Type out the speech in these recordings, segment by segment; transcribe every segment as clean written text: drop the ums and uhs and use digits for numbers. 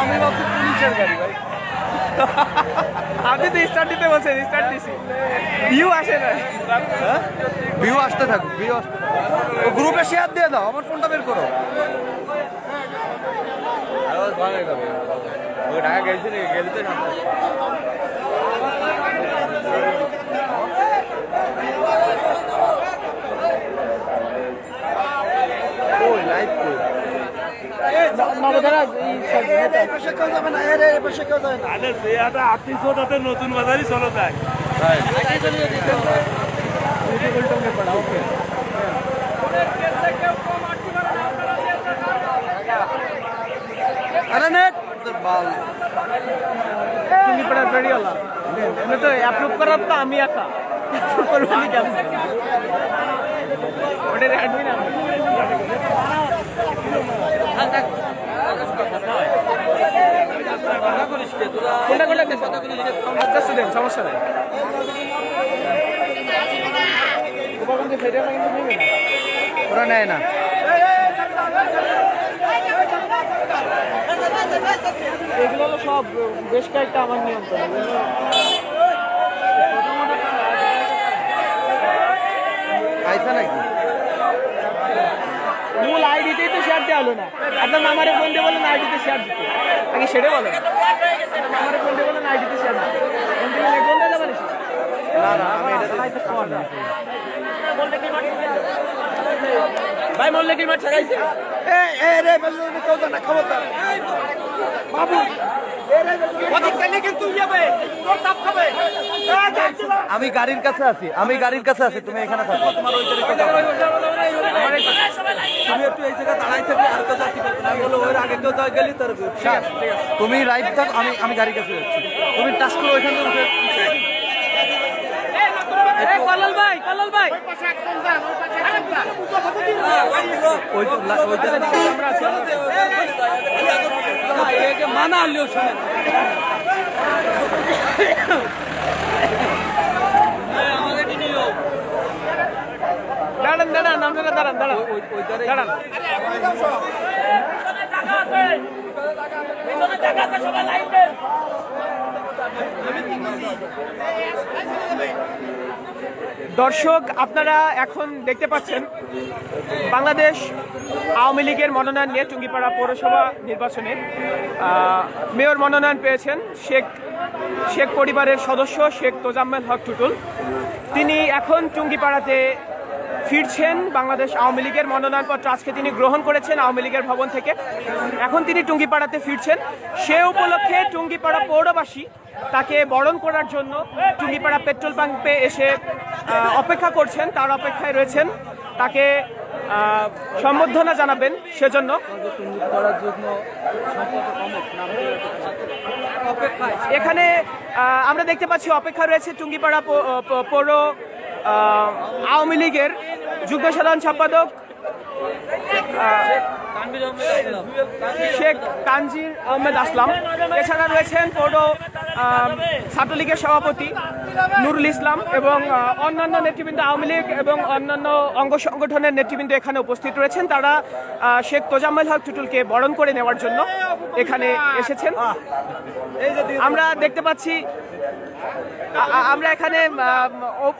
আমি ভাবছি পুলিশের গাড়ি ভাই। আপনি তো স্টার্ট দিতে বলছেন, স্টার্ট দিছি, ভিউ আসে না। ভিউ আসতে থাকুক, ভিউ আসতে থাকুক। গ্রুপে শেয়ার দিয়ে দাও, আমার ফোনটা বের করো। ঢাকা গেছি গেলি তো নতুন বাজারই চলো যায়। আরে নেট বাল টুঙ্গিপাড়ার ফেরিওয়ালা তো অ্যাপ্রুভ করার তো আমি একা ওটার অ্যাডমিন আমি। সমস্যা নেই। ওরা নেয় না। এগুলো হলো সব বেশ কয়েকটা আমার নিয়ন্ত্রণ। আইসা নাকি মূল আইডিতেই তো শেয়ার দেওয়া হলো না। আপনার মামারে ফোন দিয়ে বলেন আইডিতে শেয়ার দিতে, আগে সেটা বলেন। মামারে ফোন দিয়ে বলেন আইডিতে শেয়ার দিতে। না না আমি ভাই মল্লিকের মাঠ ছাড়াইছে। আমি গাড়ির কাছে আছি, আমি গাড়ির কাছে আছি, তুমি এখানে থাকো। তোমার ওই তুমি একটু এই জায়গায় দাঁড়াই থাকবে, আর তো যাচ্ছি আমি বলো ওর আগে কেউ গেলি তোর তুমি রাইট থাকো, আমি গাড়ির কাছে যাচ্ছি। তুমি টাচ করো ওইখান থেকে উঠে। কল্লাল ভাই, কল্লাল ভাই, মানা আনলেও শোনেন। দাঁড়ান দাঁড়ান, আপনারা দাঁড়ান দাঁড়ান দাঁড়ান। দর্শক, আপনারা এখন দেখতে পাচ্ছেন বাংলাদেশ আওয়ামী লীগের মনোনয়ন নিয়ে টুঙ্গিপাড়া পৌরসভা নির্বাচনে মেয়র মনোনয়ন পেয়েছেন শেখ পরিবারের সদস্য শেখ তোজাম্মেল হক টুটুল। তিনি এখন টুঙ্গিপাড়াতে ফিরছেন। বাংলাদেশ আওয়ামী লীগের মনোনয়নপত্র আজকে তিনি গ্রহণ করেছেন আওয়ামী লীগের ভবন থেকে। এখন তিনি টুঙ্গিপাড়াতে ফিরছেন। সে উপলক্ষে টুঙ্গিপাড়া পৌরবাসী তাকে বরণ করার জন্য টুঙ্গিপাড়া পেট্রোল পাম্পে এসে অপেক্ষা করছেন, তার অপেক্ষায় রয়েছেন তাকে সম্বর্ধনা জানাবেন সেজন্য। এখানে আমরা দেখতে পাচ্ছি অপেক্ষা রয়েছে টুঙ্গিপাড়া পৌর আওয়ামী লীগের যুগ্ম সাধারণ সম্পাদক শেখ তানজির আহমেদ আসলাম। এছাড়া রয়েছেন পৌর ছাত্রলীগের সভাপতি নুরুল ইসলাম এবং অন্যান্য নেতৃবৃন্দ, আওয়ামী লীগ এবং অন্যান্য অঙ্গ সংগঠনের নেতৃবৃন্দ এখানে উপস্থিত রয়েছেন। তারা শেখ তোজাম্মেল হক টুটুলকে বরণ করে নেওয়ার জন্য এখানে এসেছেন। আমরা দেখতে পাচ্ছি, আমরা এখানে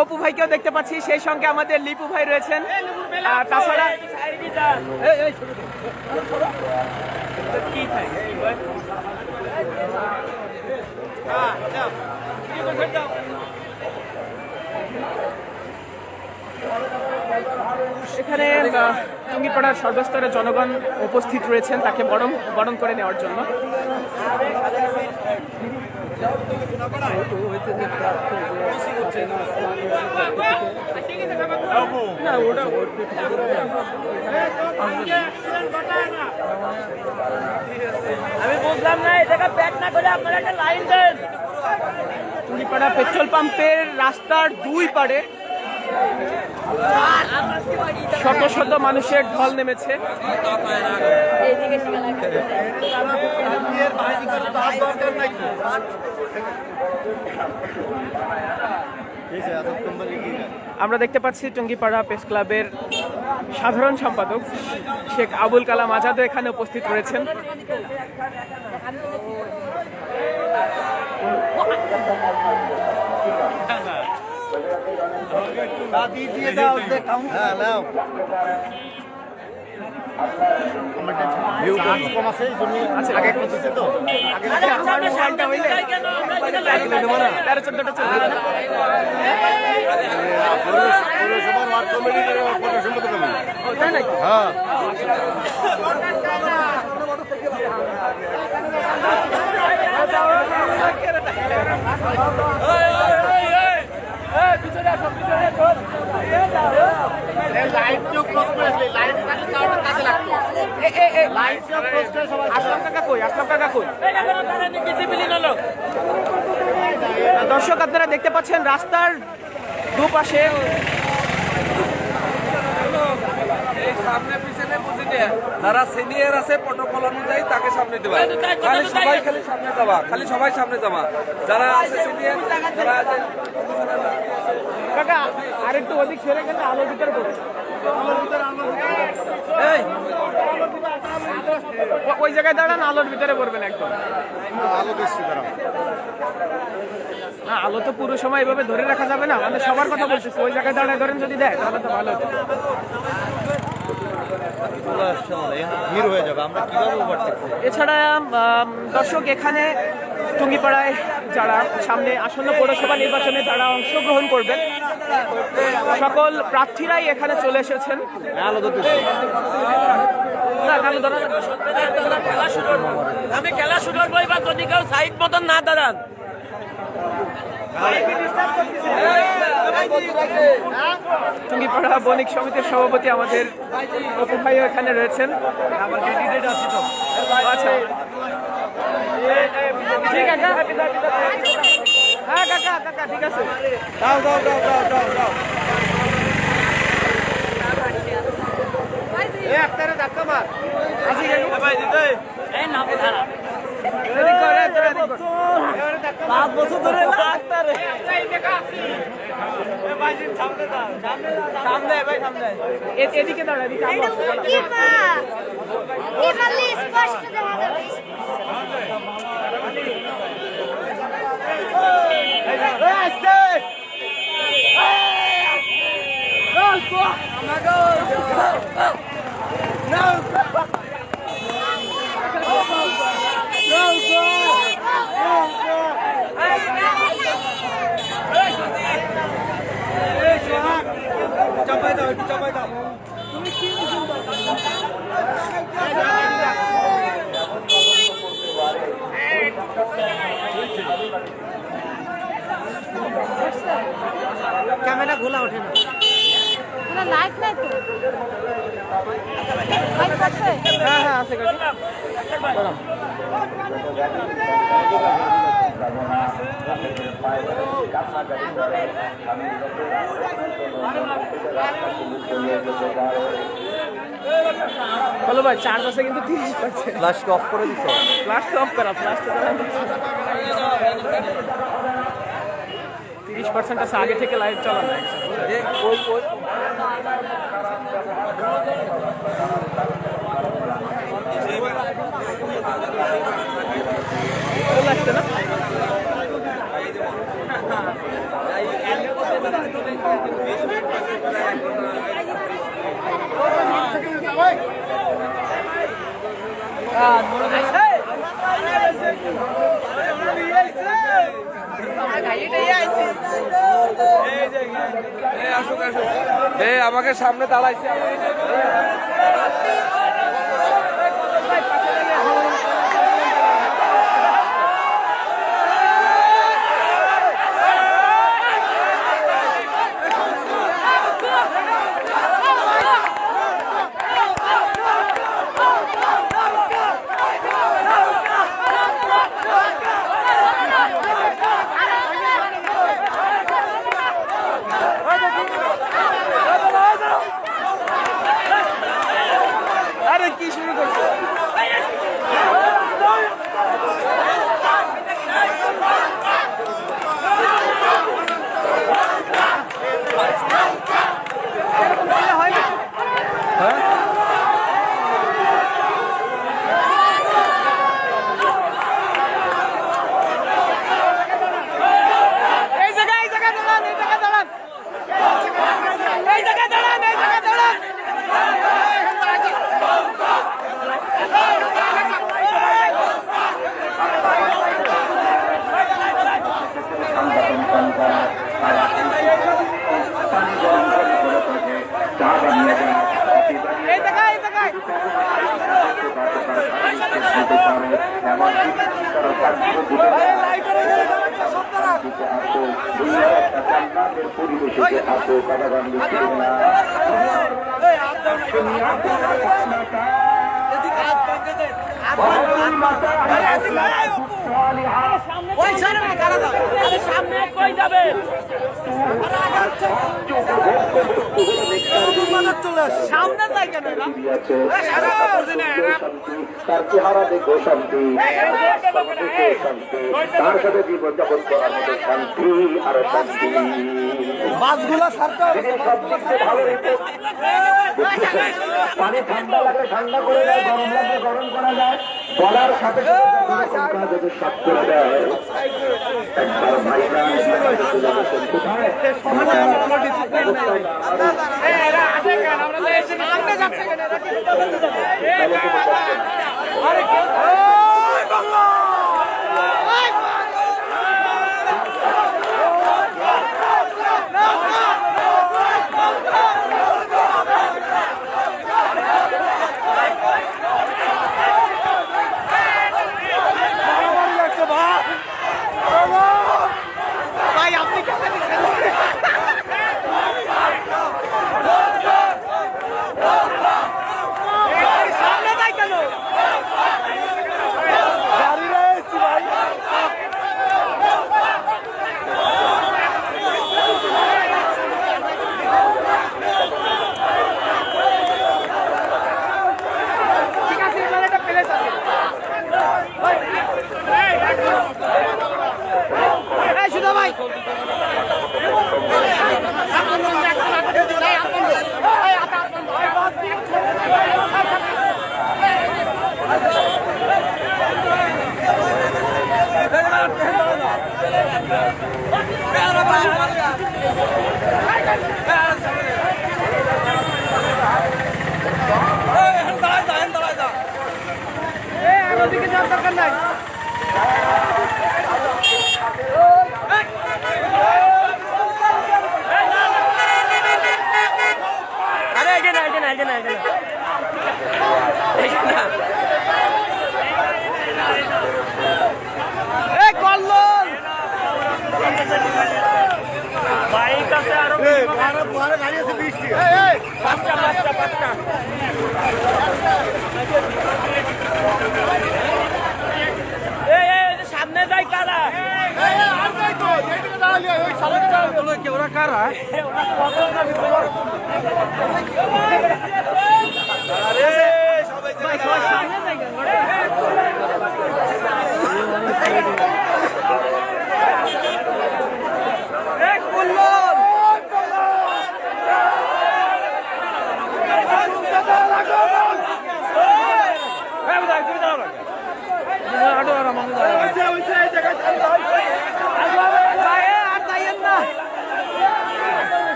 অপু ভাইকেও দেখতে পাচ্ছি, সেই সঙ্গে আমাদের লিপু ভাই রয়েছেন। তাছাড়া এখানে টুঙ্গিপাড়ার সর্বস্তরের জনগণ উপস্থিত রয়েছেন তাকে বরণ করে নেওয়ার জন্য। আমি বুঝলাম না, এই জায়গা প্যাক না করে আপনারা একটা লাইন দেন। টুঙ্গিপাড়া পেট্রোল পাম্পের রাস্তার দুই পারে শত শত মানুষের ঢল নেমেছে। আমরা দেখতে পাচ্ছি টুঙ্গিপাড়া প্রেস ক্লাবের সাধারণ সম্পাদক শেখ আবুল কালাম আজাদও এখানে উপস্থিত রয়েছেন। দর্শক আপনারা দেখতে পাচ্ছেন রাস্তার দুপাশে সামনে পিছনে বুঝিনি যারা সিনিয়র আছে প্রটোকল অনুযায়ী তাকে সামনে দেবা খালি সবাই খালি সামনে যাবা খালি সবাই সামনে যাবা যারা আছে সিনিয়র যারা আছে কাকা আরেকটু অধিক ছেড়ে গেলে আলোর ভিতরে পড়ে ওই জায়গায় দাঁড়ান, আলোর ভিতরে পড়বেন একদম। না, আলো তো পুরো সময় এভাবে ধরে রাখা যাবে না, মানে সবার কথা বলতেছি। ওই জায়গায় দাঁড়ায় ধরেন যদি দেয় তাহলে তো ভালো হতো। এছাড়া দর্শক এখানে টুঙ্গিপাড়ায় যারা সামনে আসন্ন পৌরসভা নির্বাচনে যারা অংশগ্রহণ করবেন সকল প্রার্থীরাই এখানে চলে এসেছেন। আমি খেলা শুরু করবো, এবার যদি কেউ সাইড মতন না দাঁড়ান। টুঙ্গিপাড়া বণিক সমিতির সভাপতি আমাদের অপু ভাইও এখানে রয়েছেন। আচ্ছা ঠিক আছে, হ্যাঁ কাকা কাকা ঠিক আছে, দাও দাও দাও দাও দাও দাও একটারে ধাক্কা মার আসি গেল ভাই দিতে এই না ধারা এদিক করে এদিক কর 5 বছর ধরে লাগতারে এ ভাই সামনে দাও সামনে ভাই সামনে এদিকে দাঁড়া এদিকে আমরা কি মা এখানে স্পষ্ট দেখা যাবে। চাপাই দাও একটু চাপাই দাও ক্যামেরা খোলা ওঠে না, লাইট নাই তো, লাইট আছে? হ্যাঁ হ্যাঁ আছে কাকা বললাম। বলো ভাই 4 মাসে কিন্তু 30% ফ্ল্যাশ অফ করে দিছো, ফ্লাশ অফ করা, ফ্লাশ তো 30% আছে আগে থেকে লাইভ চলা না। লাগছে না আমাকে সামনে দাঁড়াইছে আরে কি শুরু করছো? দিতে পারে এমন তারা চাকরি দিতে পারে একটা জান্নাতের পরিবেশে আসো কাদাগান দিচ্ছে না সামনে কই যাবে সামনে যায় কেন তার চেহারা দেখো শান্তি তার সাথে জীবনযাপন করার মতো শান্তি আর শান্তি বাসগুলা ছাড়তে ভালো পানি ঠান্ডা লাগলে ঠান্ডা করে দেয় গরম লাগলে গরম করা যায় বলার সাথে সাথে সব করে দেয় একবার ভাইরা সামনে যাই কারা ওরা কারা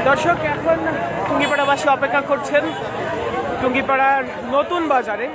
দর্শক এখন টুঙ্গিপাড়াবাসী অপেক্ষা করছেন টুঙ্গিপাড়ার নতুন বাজারে।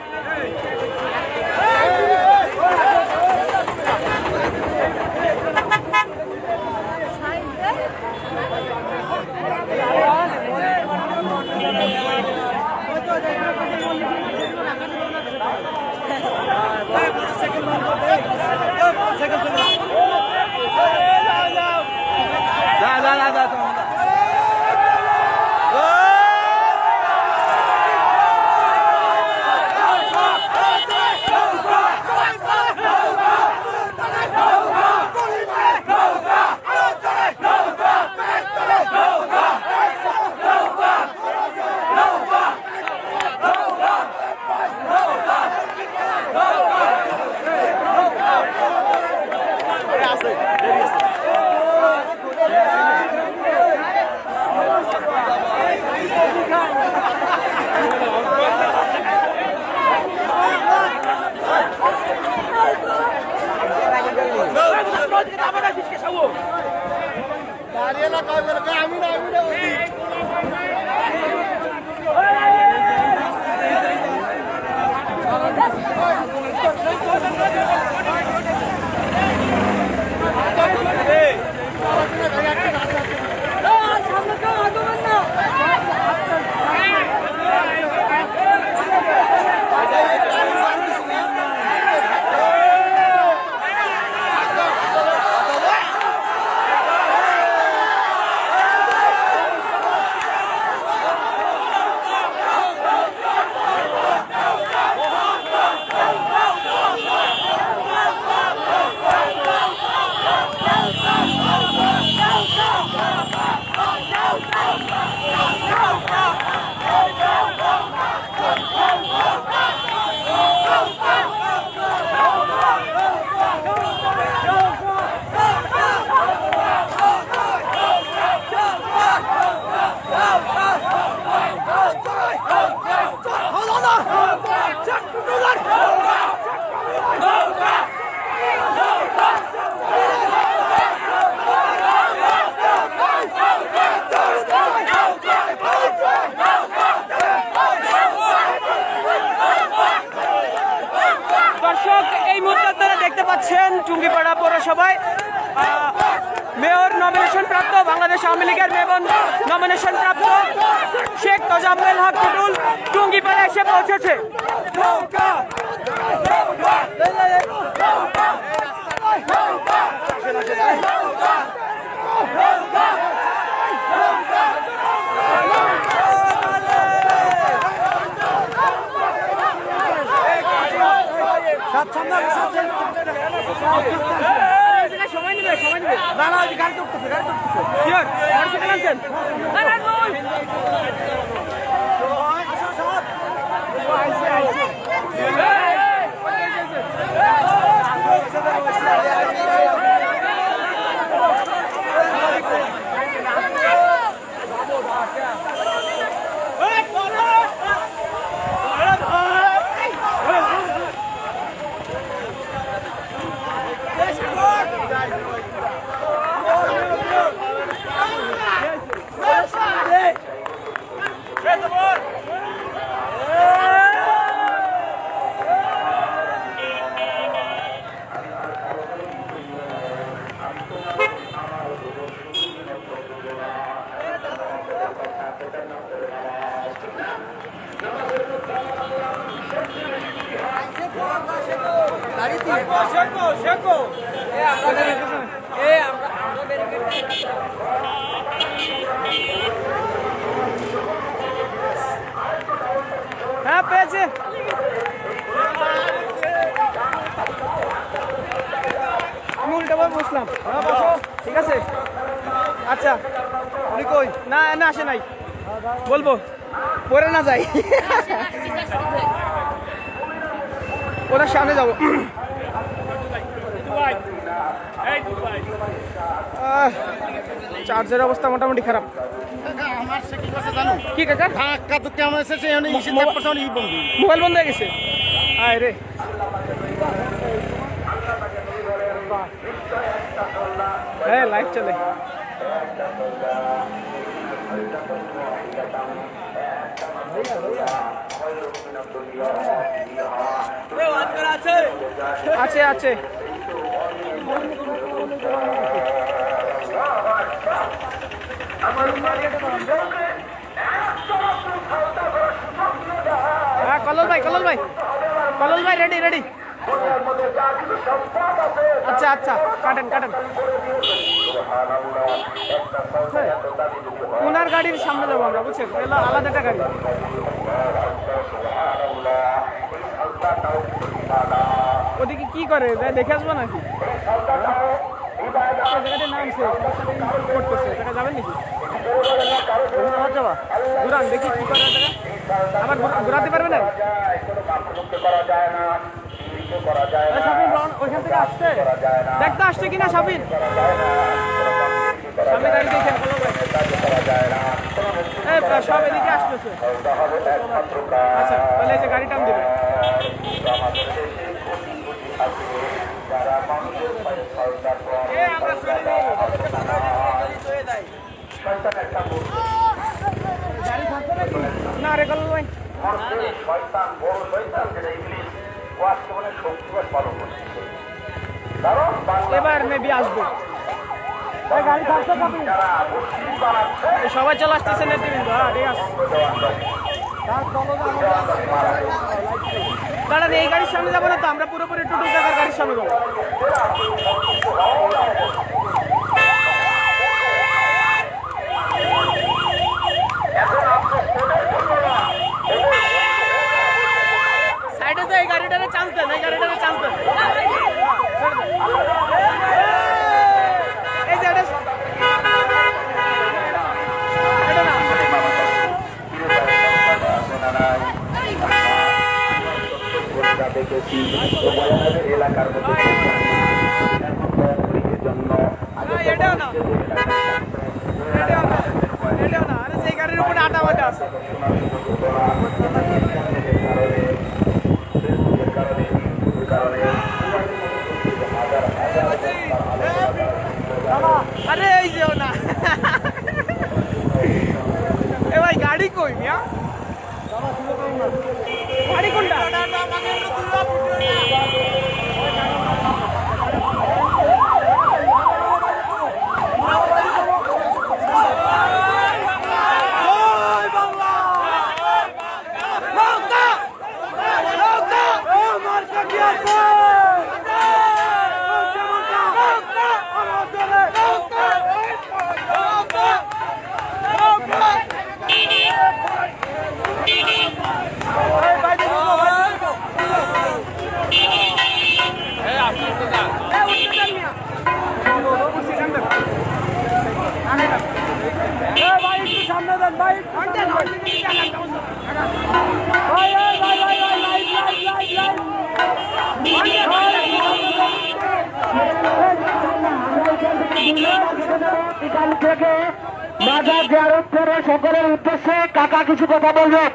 দর্শক, এই মুহূর্তে আপনারা দেখতে পাচ্ছেন টুঙ্গিপাড়া পৌরসভায় মেয়র নমিনেশন প্রাপ্ত, বাংলাদেশ আওয়ামী লীগের মেয়র নমিনেশন প্রাপ্ত শেখ তোজাম্মেল হক টুটুল টুঙ্গিপাড়া এসে পৌঁছেছে। সময় নেবে না, গাড়ি করতেছে হ্যাঁ, পেয়েছে। আমি উল্টা ভাবে বসলাম। হ্যাঁ, বসো। ঠিক আছে, আচ্ছা। উনি কই? না না, আসে নাই। বলবো পরে না যাই, ওনার সামনে যাবো। চার্জের অবস্থা মোটামুটি খারাপ। কি কাকা? মোবাইল বন্ধ হয়ে গেছে। আয় রে, হ্যাঁ লাইট চলে। আছে আছে। হ্যাঁ, কলল ভাই রেডি রেডি। আচ্ছা আচ্ছা, কাটেন কাটেন। ওনার গাড়ির সামনে যাবো আমরা, বুঝছেন? আলাদা একটা গাড়ি। ওদিকে কি করে দেখে আসবো নাকি? জায়গাটার নামছে, করতেছে, যাবেন নাকি? ঘুরান দেখি কি করে। আবার ঘুরাতে পারবে না? ওইখান থেকে আসছে, দেখতে আসছে কিনা সাবিন। সামনে গাড়ি দেখেন, সব এদিকে আসতেছে। আচ্ছা, তাহলে এই যে গাড়ি টান দেবে। যে শয়তান বড় শয়তান যেটা ইংলিশ ও আজকে মানে শক্তিবাদ পালন করছে কারণ এবার মেবি আসবো। যারা মুসলিম বানাচ্ছে সবাই চলে আসতেছে নেতৃবৃন্দ। হ্যাঁ ঠিক আছে, দাঁড়ান, এই গাড়ির সামনে যাবো না তো, আমরা পুরোপুরি টুটু কাকার গাড়ির সামনে যাবো। সাইডে তো এই গাড়িটারে চান্স দেন, এই গাড়িটারে চান্স দেন। এই যে এটা দেখেছি এলাকার মধ্যে জন্য এটাও না, এটাও না, এটাও না। আরে সেই গাড়ির উপরে আটা বাটা আছে। আরে এই যেও না। এ ভাই গাড়ি কই মিয়া? গাড়ি কোনটা? এখান থেকে মাজার জিয়ারত করে সকলের উদ্দেশ্যে কাকা কিছু কথা বলবেন।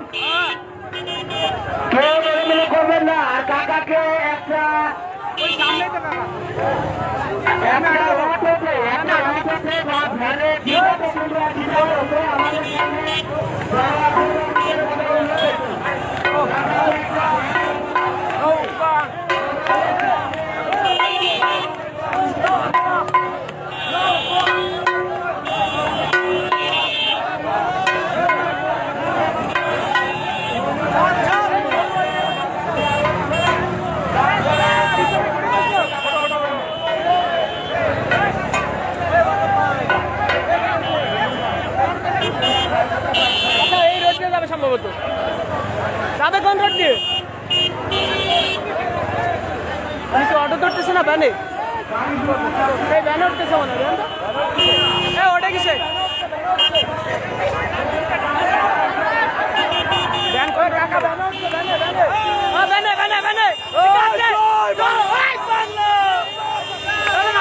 কেউ এলোমেলো করবেন না। আর কাকাকে একটা এই রোড দিয়ে যাবে সম্ভবত। যাবে কোন রোড দিয়ে? কিছু অটো ধরতেছে না ভ্যানে? এই ভ্যানে উঠতেছে মনে হয়। ওটা কিসে? ভ্যান করে রাখা, ভ্যানে ভ্যানে ভ্যানে ভ্যানে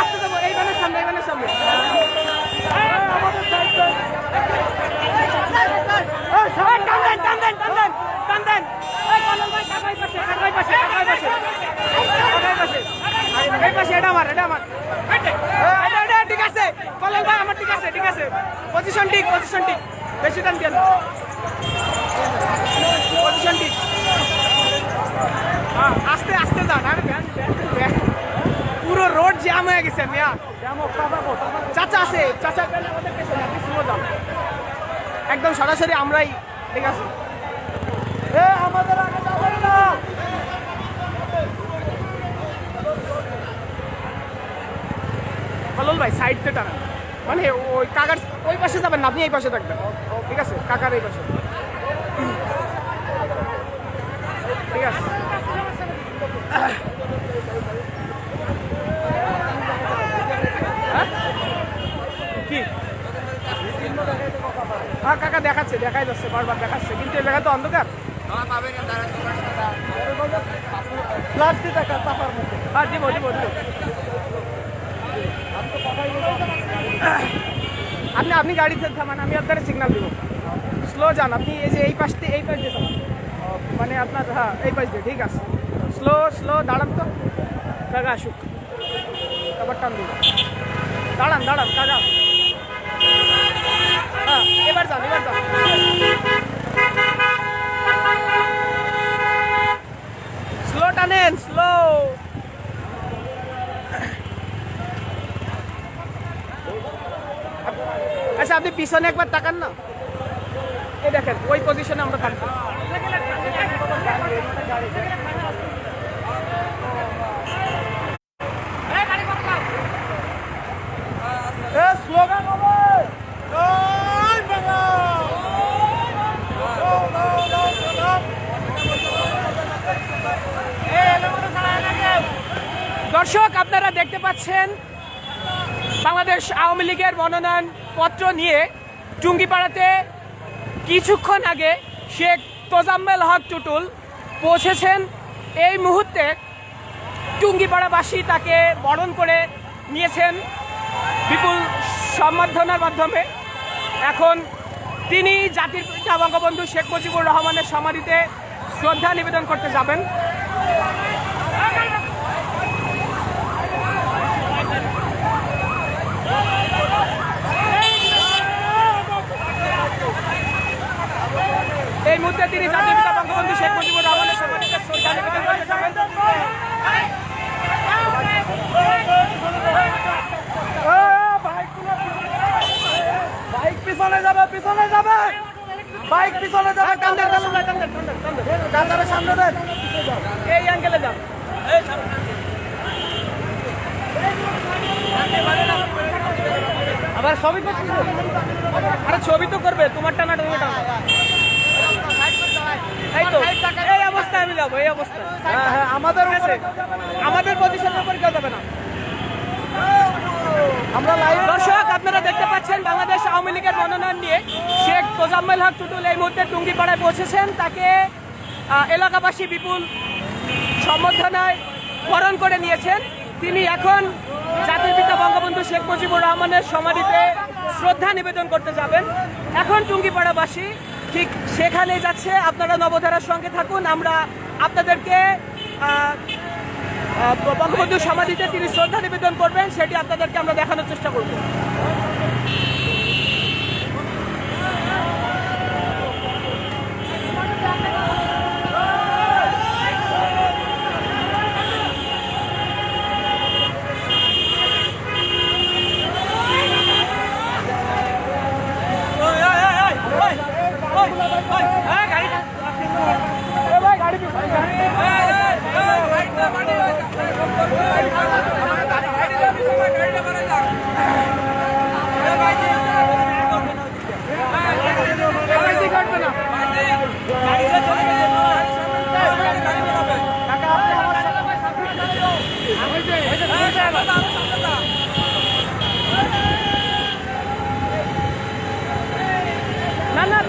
আসতে দেবো। এই ভ্যানের সামনে, এই ভ্যানের সামনে। ঠিক আছে কলাল ভাই, আমার ঠিক আছে, ঠিক আছে। পজিশন ঠিক, পজিশন ঠিক। বেশি টান দিয়ে পজিশন ঠিক। আস্তে আস্তে যান। আর পুরো রোড জ্যাম হয়ে গেছে মিয়া। চাচা আছে, চাচা একদম সরাসরি আমরাই। ঠিক আছে, আমাদের আগে যাবেন না। কলল ভাই সাইডতে টানা, মানে ওই কাকার ওই পাশে যাবেন না, আপনি এই পাশে থাকবেন। ঠিক আছে, কাকার এই পাশে। ঠিক আছে, কি? হ্যাঁ কাকা দেখাচ্ছে, দেখাই যাচ্ছে, বারবার দেখাচ্ছে, কিন্তু এই জায়গা তো অন্ধকার। হ্যাঁ দিব দিব দিব। আপনি গাড়িতে থামান, আমি আপনার সিগন্যাল দিব। স্লো যান আপনি। এই যে এই পাশ দিয়ে, এই পাশ দিয়ে থামান, মানে আপনার, হ্যাঁ এই পাশ দিয়ে। ঠিক আছে, স্লো স্লো দাঁড়ান তো, কাকা আসুক, আবার টান দিব। দাঁড়ান দাঁড়ান কাকা। হ্যাঁ এবার যান, এবার যান। টানেন স্লো। আচ্ছা আপনি পিছনে একবার তাকান না, এই দেখেন ওই পজিশনে আমরা থাকবো। দর্শক আপনারা দেখতে পাচ্ছেন বাংলাদেশ আওয়ামী লীগের মনোনয়ন পত্র নিয়ে টুঙ্গিপাড়াতে কিছুক্ষণ আগে শেখ তোজাম্মেল হক টুটুল পৌঁছেছেন। এই মুহূর্তে টুঙ্গিপাড়াবাসী তাকে বরণ করে নিয়েছেন বিপুল সম্বর্ধনার মাধ্যমে। এখন তিনি জাতির পিতা বঙ্গবন্ধু শেখ মুজিবুর রহমানের সমাধিতে শ্রদ্ধা নিবেদন করতে যাবেন। এই মুহূর্তে তিনি জাতির পিতা বঙ্গবন্ধু শেখ মুজিবুর রহমানের সমাধিতে শ্রদ্ধা নিবেদন করতে যাবেন। বাইক পিছনে যাবে, পিছনে যাবে, বাইক পিছনে যাবে, ডাক্তারের সামনে দেন, এই অ্যাঙ্গেলে যান। আবার ছবি করছি। আরে ছবি তো করবে, তোমার টানা তুমি টানা। এই তো এই অবস্থায় আমি যাবো, এই অবস্থায়। হ্যাঁ, আমাদের ঠিক আছে, আমাদের পজিশনের উপর কেউ যাবে না। আমরা লাইভ। দর্শক আপনারা দেখতে পাচ্ছেন বাংলাদেশ আওয়ামী লীগের মনোনয়ন নিয়ে শেখ তোজাম্মেল হক টুটুল এই মুহূর্তে টুঙ্গিপাড়ায় পৌঁছেছেন। তাকে এলাকাবাসী বিপুল সম্বর্ধনায় বরণ করে নিয়েছেন। তিনি এখন জাতির পিতা বঙ্গবন্ধু শেখ মুজিবুর রহমানের সমাধিতে শ্রদ্ধা নিবেদন করতে যাবেন। এখন টুঙ্গিপাড়াবাসী ঠিক সেখানে যাচ্ছে। আপনারা নবধারার সঙ্গে থাকুন। আমরা আপনাদেরকে বঙ্গবন্ধু সমাধিতে তিনি শ্রদ্ধা নিবেদন করবেন সেটি আপনাদেরকে আমরা দেখানোর চেষ্টা করব। না না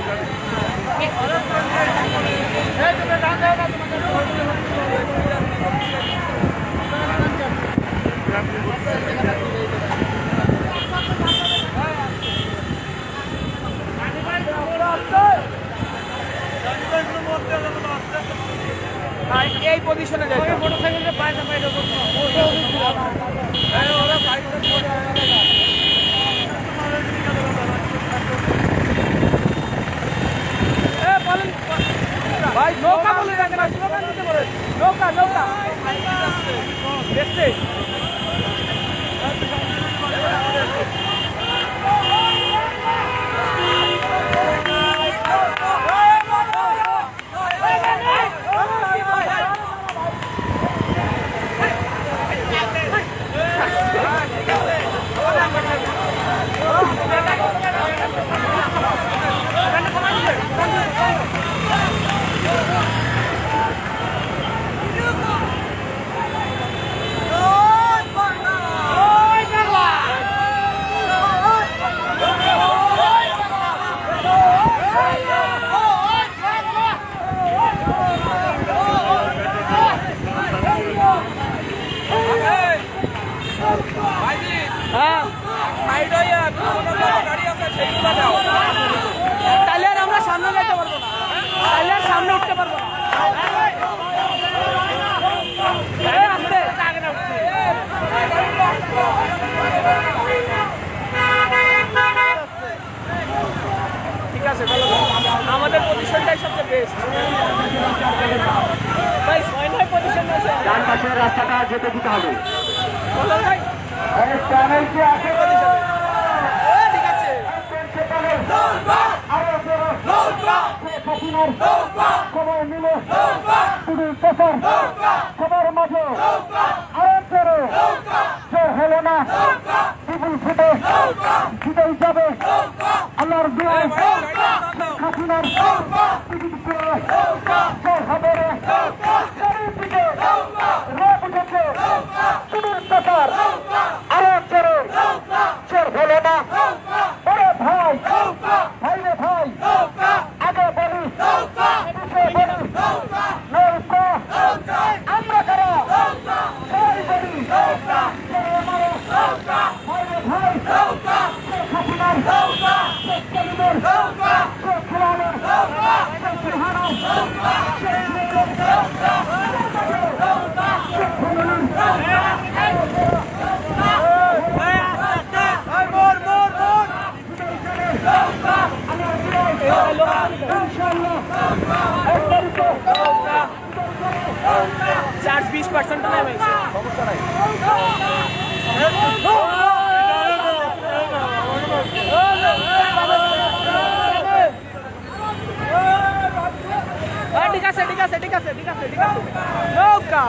এই পজিশনে যাই। মোটরসাইকেলের পায়ে পায়ে ভাই নৌকা বলে রাখেন, স্লোগান দিতে বলেন। নৌকা নৌকা দেখতে তাহলে আর আমরা সামনে যেতে পারবো না, তাহলে আর সামনে উঠতে পারবো না। ঠিক আছে, ভালো আমাদের পজিশনটাই সবচেয়ে বেস্ট ভাই। 6-9 পজিশন ডান পাশের রাস্তাটা যেতে দিতে হবে। ভাই এই চ্যানেলটি আছে ঠিক আছে সবাই মিলে শুধু প্রচার সবার মাঝে আরাম করে জোর হলো না বিপুল ফুটে জিতেই যাবে আল্লাহর দুয়ার হাসিনার জোর হবে রে চারিদিকে রোদ উঠেছে শুধু প্রচার আরাম করে জোর হলো না ওরে ভাই ভাই রে ভাই আগে বলি পিছিয়ে বলি নৌকা আমরা কারা সবাই বলি ভাই রে ভাই হাসিনার খেলানোর চার্জ 20% নেমে গেছে ঠিক আছে ঠিক আছে ঠিক আছে ঠিক আছে ঠিক আছে নৌকা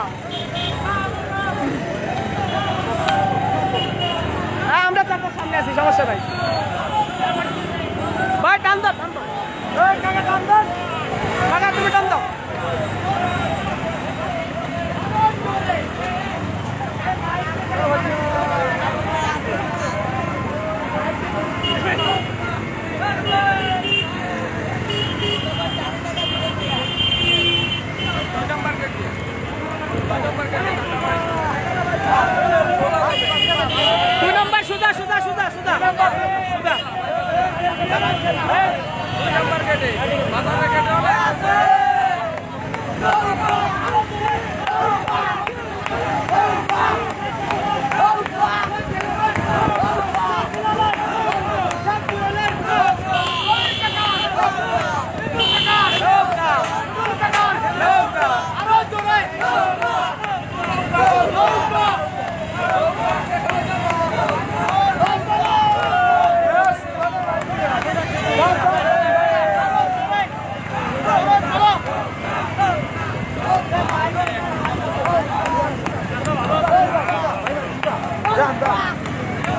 আমরা চারটার সামনে আছি সমস্যা নাই ভাই টান দাও টান দাও কাকা টান দাও কাকা তুমি টান দাও দুই নম্বর সুদা সুদা সুদা সুদা সুদা দুই নাম্বার গেটে মাথাটা গেটে হলে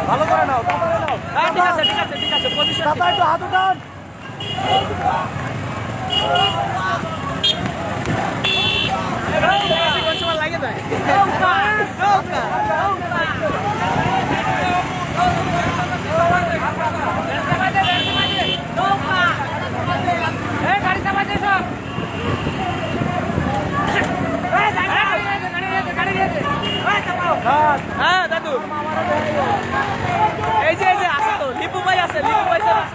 ভালো করে নাও ঠিক আছে ঠিক আছে ঠিক আছে পজিশন একটু হাত উঠান কোন সময় লাগে যায় হ্যাঁ দাদু এই যে আছে তো লিপু ভাই আছে লিপু ভাই স্যার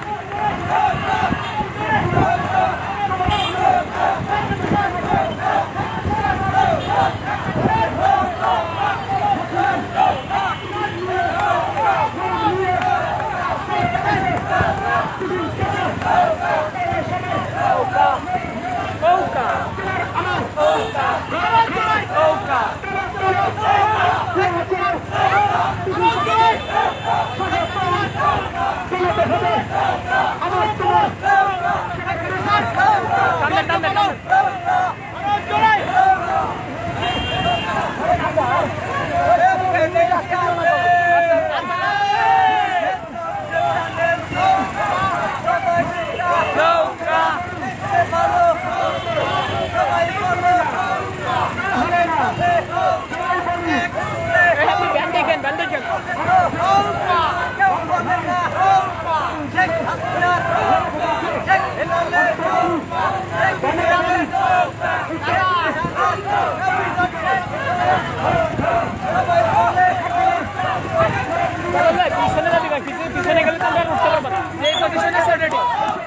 আছে পিছনে গেলে তো আমরা উঠতে পারবো না যে পজিশনে আছে রেডি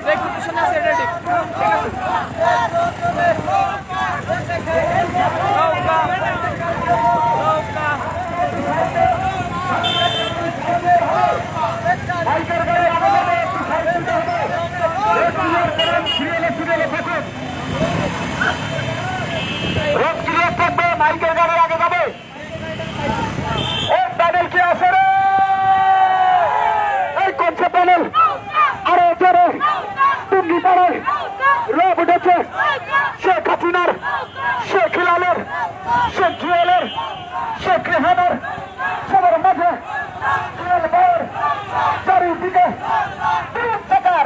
যে পজিশনে আছে রেডি ঠিক আছে মাইকের ও প্যানেল কি আছে রে? এই কোনছে প্যানেল? আরো জোরে টুঙ্গি পাড়ায় রব উঠেছে শেখ হাসিনার, শেখ হিলালের, শেখ জুয়েলের, শেখ রেহানার সবার মাঝে জুয়েল ভাইয়ের চারিদিকে টাকার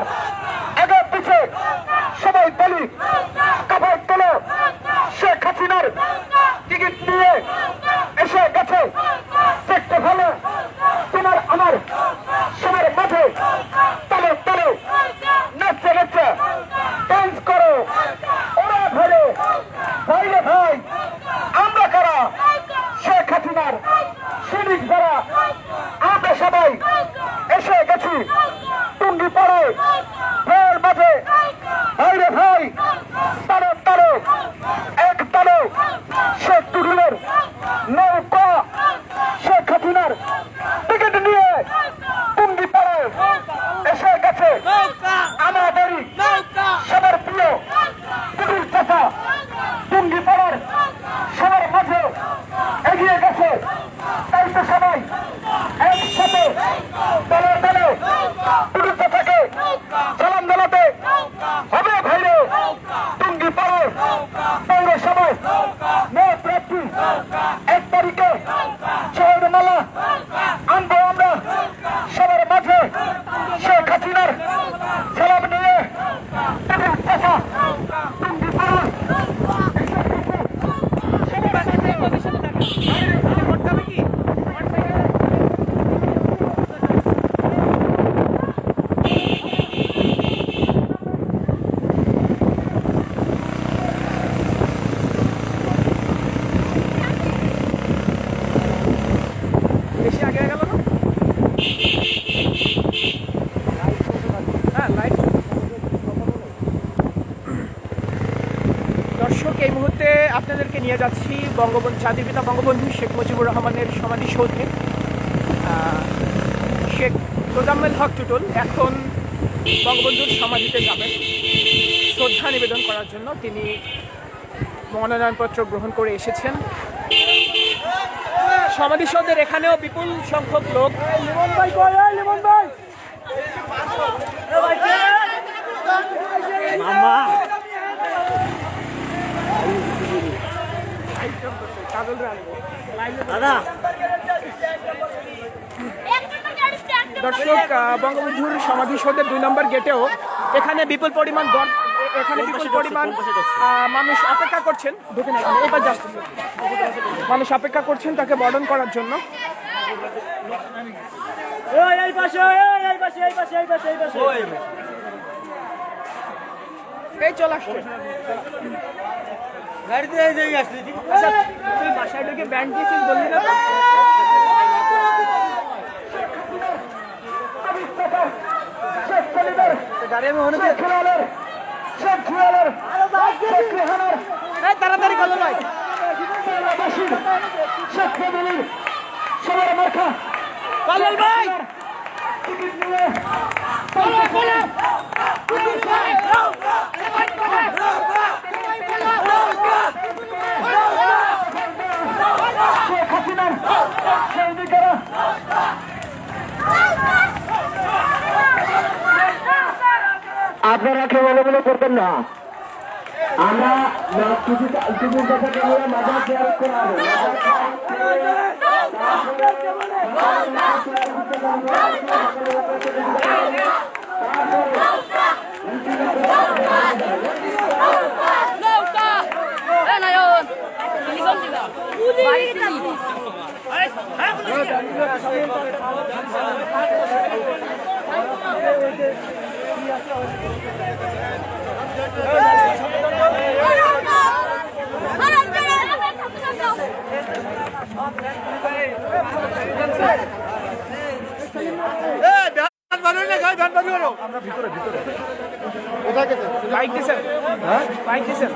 আগে পিছে সবাই বলি কাপড় তোলো। শেখ হাসিনার টিকিট নিয়ে এসে গেছে, দেখতে ভালো তোমার আমার সবার মাঝে তলে তলে নাচতে নাচতে ডান্স করো। ওরা ধরে ভাইরে ভাই আমরা কারা? শেখ হাসিনার সৈনিক যারা আমরা সবাই এসে গেছি টুঙ্গি পড়ে ভয়ের মাঝে। ভাইরে ভাই তালে তালে এক তালে শেখ টুডুলের নৌকা শেখ হাসিনার টিকিট নিয়ে টুঙ্গি পড়ে এসে গেছে আমাদেরই সবার প্রিয় টুডুল চাচা টুঙ্গি পড়ার সবার মাঝে এগিয়ে গেছে। তাই তো সবাই একসাথে দলে দলে টুডুল চাচাকে সালাম জানাতে হবে। ভাইরে টুঙ্গি পড়ে পৌরসভায় মেয়ে প্রার্থী 1 তারিখে শহীদ মালা আনবো আমরা সবার মাঝে। শেখ হাসিনার সালাম নিয়ে টুডুল চাচা টুঙ্গি পড়ে বেশি আগে গেল না? হ্যাঁ, লাইট। দর্শক, এই মুহূর্তে আপনাদেরকে নিয়ে যাচ্ছি জাতির পিতা বঙ্গবন্ধু শেখ মুজিবুর রহমানের সমাধিসৌধে। শেখ তোজাম্মেল হক টুটুল এখন বঙ্গবন্ধুর সমাধিতে যাবেন শ্রদ্ধা নিবেদন করার জন্য। তিনি মনোনয়নপত্র গ্রহণ করে এসেছেন। সমাধিসৌধের এখানেও বিপুল সংখ্যক লোক। দর্শক, বঙ্গবন্ধুর সমাধিসৌধের 2 নম্বর গেটেও এখানে বিপুল পরিমাণ মানুষ অপেক্ষা করছেন। ঢুকে না, এবার যাচ্ছে মানুষ অপেক্ষা করছেন তাকে বরণ করার জন্য। এই চলে আসছে। আচ্ছা, তুই বাসায় ঢুকে ব্যান্ড দিয়েছিস বললি না? তাড়াতাড়ি করলো ভাই। পালাল ভাই আপনারা কেউ বলে করবেন না। আমরা কিছুর কথাকে নিয়ে মজা শেয়ার করা হবে। বাইক দিছেন? হ্যাঁ, বাইক দিছেন।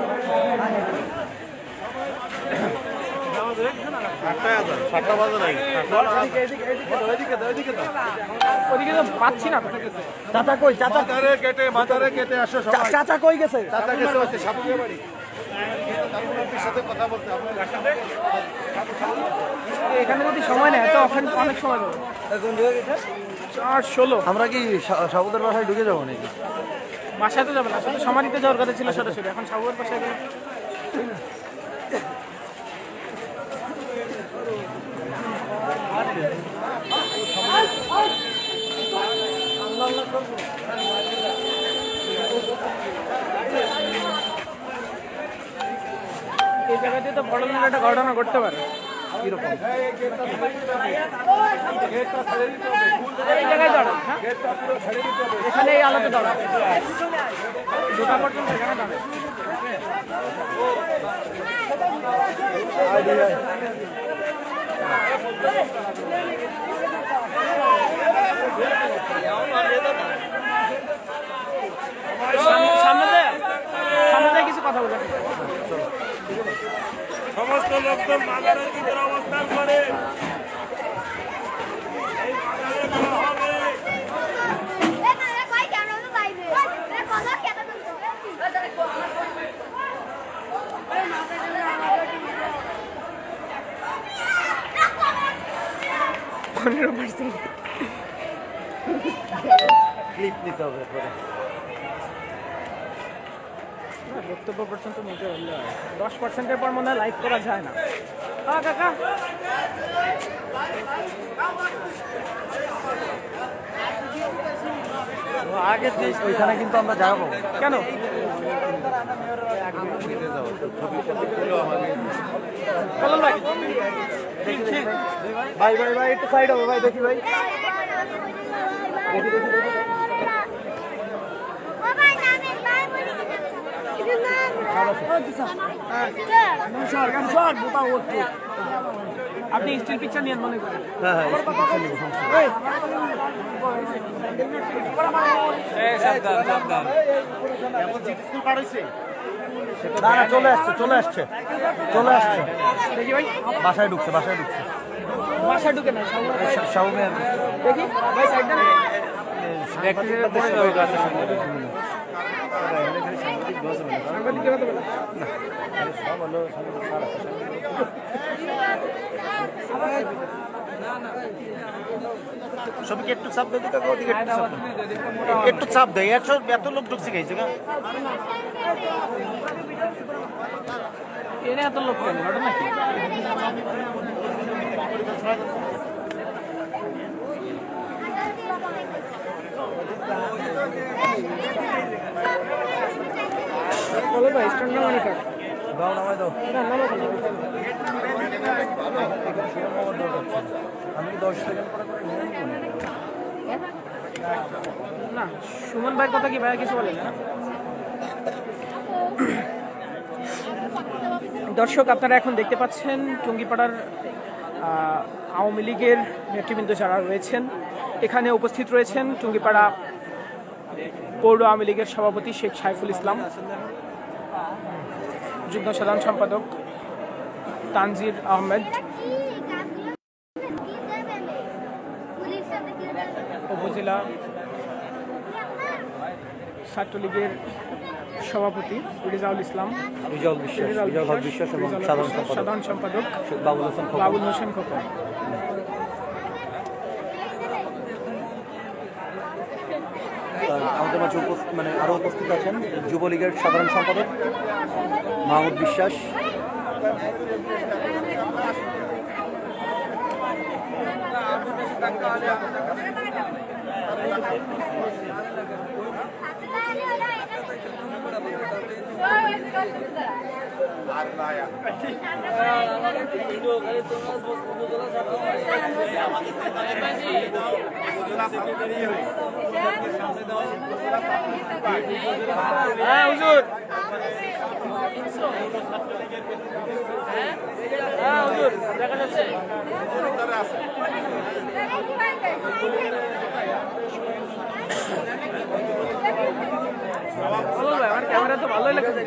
ওদিকে তো পাচ্ছি না। চাচা কই? চাচা কেটে মাথারে কেটে আসো সবাই। চাচা কই গেছে? চাচা গেছে সাপুরিয়া বাড়ি। এখানে যদি সময় নেয় তো ওখানে অনেক সময় দেবো। 4:16 আমরা কি সাবুদের বাসায় ঢুকে যাবো নাকি? বাসায় তো যাবে না, আসলে সমাধিতে যাওয়ার কথা ছিল সরাসরি, এখন সাবুয়ের বাসায় গেলে এই জায়গাতে তো বড় ধরনের একটা ঘটনা ঘটতে পারে। কিরকম? এই জায়গায় দাঁড়ান, হ্যাঁ? এখানে এই আলোতে দাঁড়ান, 2টা পর্যন্ত এখানে দাঁড়ান। সামনে যায় কিছু কথা বলে। সমস্ত লোকজন মাজারের ভিতরে অবস্থান করে ক্লিপ নিতে হবে পরে। বক্তব্য পর্যন্ত নিতে পারলে 10%-এর পর মনে হয় লাইভ করা যায় না। কাকা আগে ওইখানে কিন্তু আমরা যাবো কেন? বলুন ভাই। ভাই ভাই ভাই একটু সাইড হবে ভাই, দেখি ভাই। আপনি স্টিল পিকচার নিয়ে মনে করেন? হ্যাঁ হ্যাঁ না না, চলে আসছে চলে আসছে চলে আসছে। দেখি ভাই, বাসায় ঢুকছে বাসায় ঢুকছে। বাসায় ঢুকে না শাহুমের দেখি ভাই, সাইডটা সবকে একটু চাপ দেয়, একটু চাপ দেয়, এত লোক ঢুকছে গেছে গা। এনে এত লোক কেন? ঘটনা কি? বলো ভাই, স্ট্যান্ড নামানি কাট। দাও নামাই দাও। না নামো কেন? আমি 10 সেকেন্ড পরে করে নিয়ে নিব। না, সুমন ভাইয়ের কথা কি ভাইয়া কিছু বলেন না? দর্শক, আপনারা এখন দেখতে পাচ্ছেন টুঙ্গিপাড়ার আওয়ামী লীগের নেতৃবৃন্দ যারা রয়েছেন, এখানে উপস্থিত রয়েছেন টুঙ্গিপাড়া পৌর আওয়ামী লীগের সভাপতি শেখ সাইফুল ইসলাম, যুগ্ম সাধারণ সম্পাদক তানজির আহমেদ, উপজেলা ছাত্রলীগের সভাপতি রিজাউল ইসলাম, রিজাউল বিশ্বাস এবং সাধারণ সম্পাদক বাবুল হোসেন খোকন। আমাদের মাঝে মানে আরো উপস্থিত আছেন যুবলীগের সাধারণ সম্পাদক মাহমুদ বিশ্বাস, হ্যাঁ হুজুর, হ্যাঁ হুজুর, দেখা যাচ্ছে। ভাই, আমার ক্যামেরা তো ভালোই লাগছে।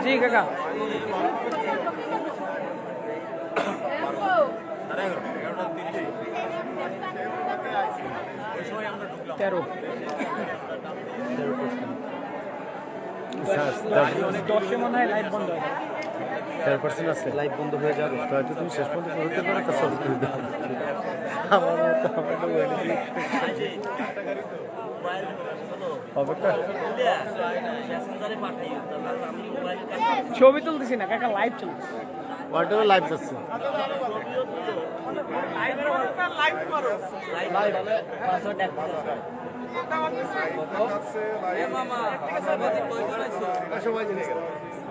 জি কাকা। 13 10 মনে হয় লাইভ বন্ধ হয় 10% আছে লাইভ বন্ধ হয়ে যাবে তো হয়তো তুমি শেষ পর্যন্ত হতে পারো তা সব করে দাও আমার মতো হবে কা ছবি তুলতেছি না কাকা, লাইভ চলতেছে। ওয়াটার লাইভ যাচ্ছে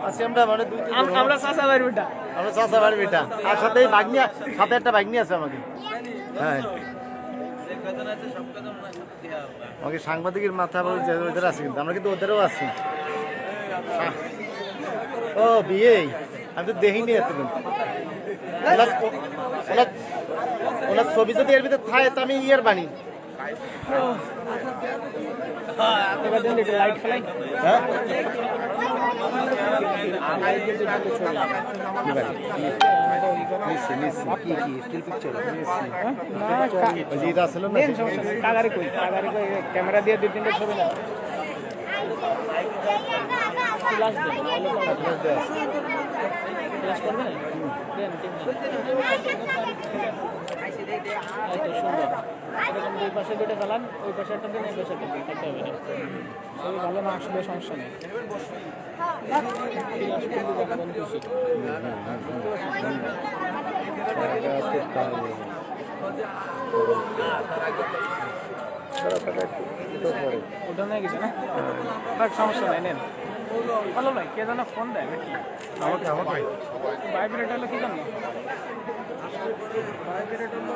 আছি আমরা মানে আমরা চাচা ভাইয়ের বেটা। আমরা চাচা বাড়ি বেটা আর সাথে ভাগ্নি সাথে একটা ভাগ্নি আছে আমাকে হ্যাঁ আমাকে সাংবাদিকের মাথা ওদের আছে কিন্তু আমরা কিন্তু ওদেরও আছি ও বিয়ে আমি তো দেখিনি এতদিন ওনার ছবি যদি এর ভিতরে থাকে তো আমি ইয়ের বানি এবার দেন একটু লাইট ফেলাই। হ্যাঁ ক্যামেরা দিয়ে 2-3টা ছবি না ফ্লাশ দেন, ফ্লাশ করবেন দেন সুন্দর এরকম 2 পাশে 2টা চালান, ওই পাশে একটা দেন, এই পাশে একটা দেন, একটা হবে না ছবি ভালো না আসলে সমস্যা নেই। ফ্লাশ কিন্তু দেখাবেন খুশি। ওটা নিয়ে গেছে না, বাট সমস্যা নাই, নেন। ভালো ভাই, কে যেন ফোন দেয় নাকি আমাকে ভাইব্রেট হলো কি জানো? ভাইব্রেট হলো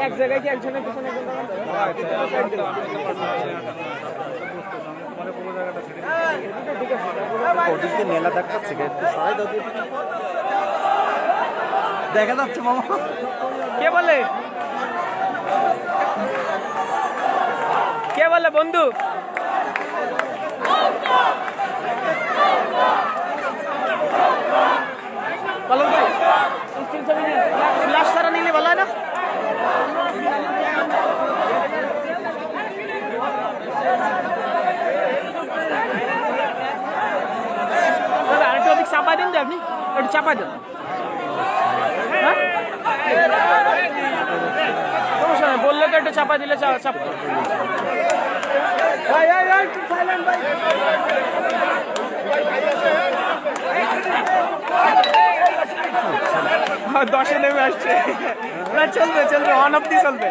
এক জায়গায় কি একজনের পিছনে মেলা দেখাচ্ছে দেখা যাচ্ছে মামা কে বলে, কে বলে বন্ধু? বলো ভাই, ফ্ল্যাশ তারা নিলে ভালো হয় না? আরেকটু অধিক চাপা দিন, আপনি একটু চাপা দেন। হ্যাঁ সমস্যা নেই, বললে তো একটু চাপা দিলে চাপ। দশে নেমে আসছে না, চলবে চলবে, 1 অব্দি চলবে,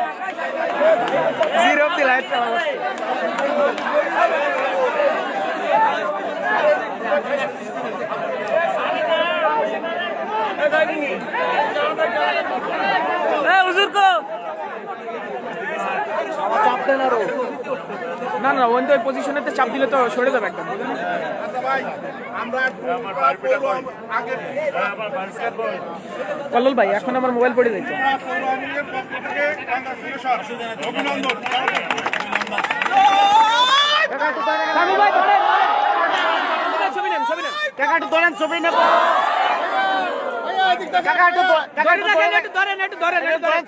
0 অব্দি লাইট। না না, ওই তো ওই পজিশনেতে চাপ দিলে তো সরে যাবে একদম। কল্লোল ভাই, এখন আমার মোবাইল পড়ে যাচ্ছে। ছবি নেন, ছবি নেন, টাকা একটু ধরেন ছবি নেব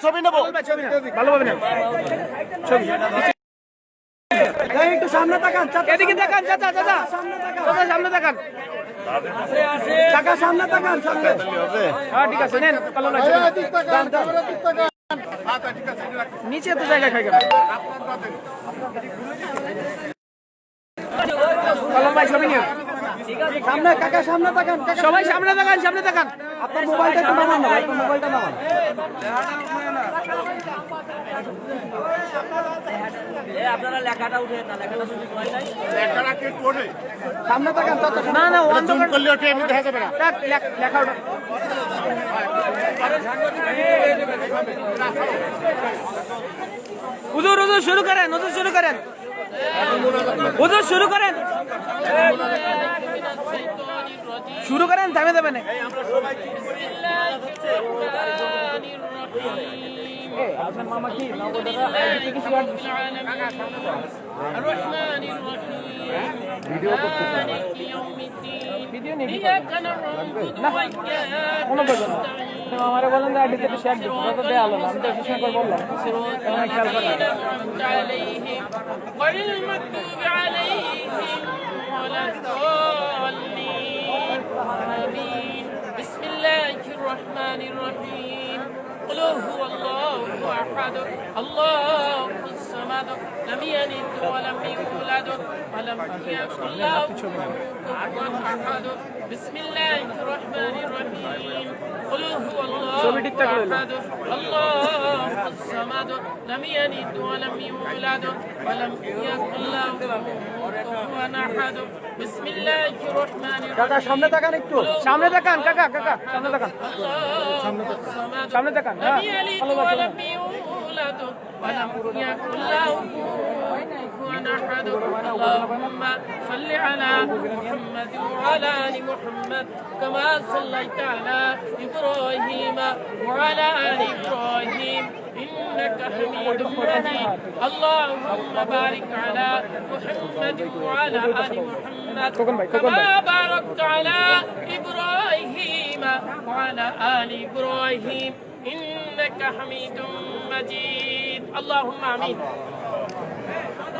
ছবি নেবো ভালোভাবে নেন ছবি। একটু সামনে তাকান এদিকে দেখান, চাচা চাচা চাচা সামনে দেখান, টাকা সামনে তাকান সামনে হ্যাঁ ঠিক আছে, নেন কল্লোল ভাই নিচে তো জায়গা খাই গেল। কল্লোল ভাই ছবি নিন, সামনে কাকা সামনে তাকান সবাই সামনে দেখান, সামনে দেখান। আপনার মোবাইলটা একটু নামান না আপনার মোবাইলটা নামান আপনারা লেখাটা উঠে না, লেখাটা শুধু সামনে তাকান না না, অন্ধকার করলে ওটা এমনি দেখা যাবে না লেখা ওটা হুজুর, হুজুর শুরু করেন, হুজুর শুরু করেন, হুজুর শুরু করেন, শুরু করেন, থামে দেবেন। আপনার মামা কি الرحمن الرحيم مالك يوم الدين إياك نعبد وإياك نستعين আমারে বলেন যে আইডি থেকে শেয়ার দিতে কত দেয়া হলো আমি তো কিছু করে বললাম الذين أنعمت عليهم غير المغضوب عليهم ولا الضالين آمين بسم الله الرحمن الرحيم قل هو الله أحد الله الصمد لم يلد ولم يولد ولم يكن له كفوا أحد بسم الله الرحمن الرحيم قل هو الله أحد الله الصمد لم يلد ولم يولد ولم يكن له كفوا أحد بسم الله الرحمن কাকা সামনে الرحيم তাকান একটু সামনে তাকান কাকা কাকা সামনে তাকান সামনে তাকান لم يلد ولم يولد ولم يكن له كفوا أحد اللهم صل على محمد وعلى آل محمد كما صليت على إبراهيم وعلى آل إبراهيم إنك حميد مجيد اللهم بارك على محمد وعلى آل محمد كما باركت على إبراهيم وعلى آل إبراهيم إنك حميد مجيد اللهم آمين